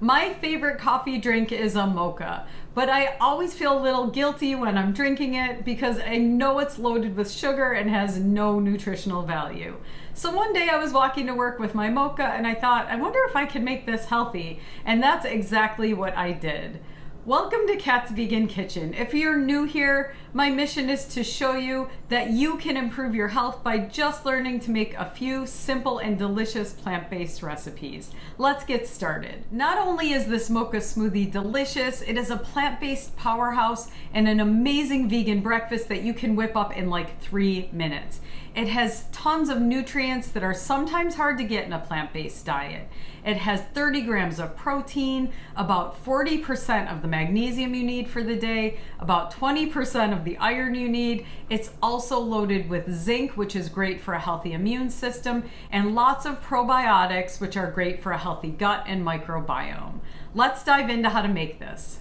My favorite coffee drink is a mocha, but I always feel a little guilty when I'm drinking it because I know it's loaded with sugar and has no nutritional value. So one day I was walking to work with my mocha and I thought, I wonder if I could make this healthy, and that's exactly what I did. Welcome to Kat's Vegan Kitchen. If you're new here, my mission is to show you that you can improve your health by just learning to make a few simple and delicious plant-based recipes. Let's get started. Not only is this mocha smoothie delicious, it is a plant-based powerhouse and an amazing vegan breakfast that you can whip up in like 3 minutes. It has tons of nutrients that are sometimes hard to get in a plant-based diet. It has 30 grams of protein, about 40% of the magnesium you need for the day, about 20% of the iron you need. It's also loaded with zinc, which is great for a healthy immune system, and lots of probiotics, which are great for a healthy gut and microbiome. Let's dive into how to make this.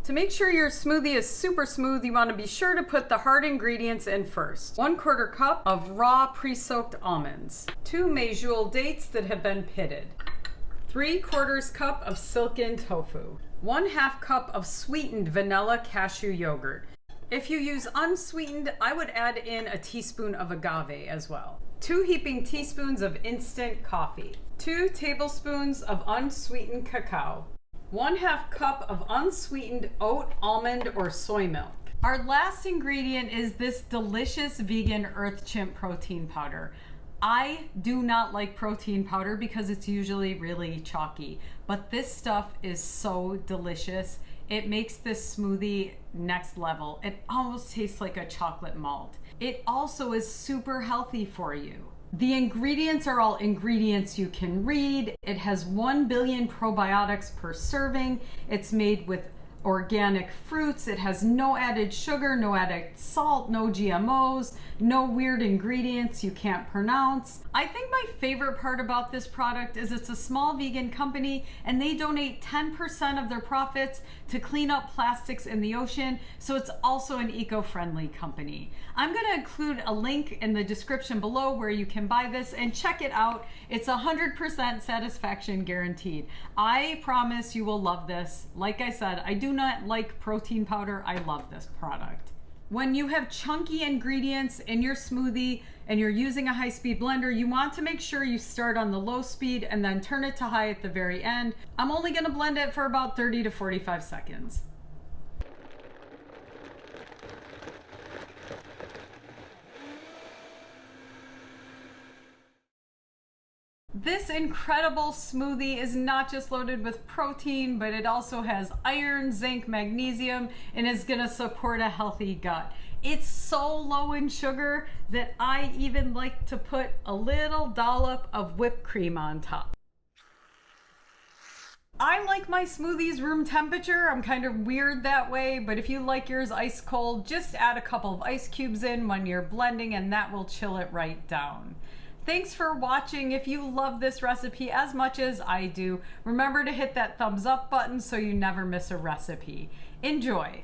To make sure your smoothie is super smooth, you want to be sure to put the hard ingredients in first. 1/4 cup of raw pre-soaked almonds, 2 medjool dates that have been pitted, 3/4 cup of silken tofu, 1/2 cup of sweetened vanilla cashew yogurt. If you use unsweetened, I would add in a teaspoon of agave as well. 2 heaping teaspoons of instant coffee, 2 tablespoons of unsweetened cacao, 1/2 cup of unsweetened oat, almond, or soy milk. Our last ingredient is this delicious vegan EarthChimp protein powder. I do not like protein powder because it's usually really chalky, but this stuff is so delicious. It makes this smoothie next level. It almost tastes like a chocolate malt. It also is super healthy for you. The ingredients are all ingredients you can read. It has 1 billion probiotics per serving. It's made with organic fruits. It has no added sugar, no added salt, no GMOs, no weird ingredients you can't pronounce. I think my favorite part about this product is it's a small vegan company and they donate 10% of their profits to clean up plastics in the ocean, so it's also an eco-friendly company. I'm going to include a link in the description below where you can buy this and check it out. It's 100% satisfaction guaranteed. I promise you will love this. Like I said, I do not like protein powder. I love this product. When you have chunky ingredients in your smoothie and you're using a high-speed blender, you want to make sure you start on the low speed and then turn it to high at the very end. I'm only going to blend it for about 30 to 45 seconds. This incredible smoothie is not just loaded with protein, but it also has iron, zinc, magnesium, and is gonna support a healthy gut. It's so low in sugar that I even like to put a little dollop of whipped cream on top. I like my smoothies room temperature. I'm kind of weird that way, but if you like yours ice cold, just add a couple of ice cubes in when you're blending and that will chill it right down. Thanks for watching. If you love this recipe as much as I do, remember to hit that thumbs up button so you never miss a recipe. Enjoy.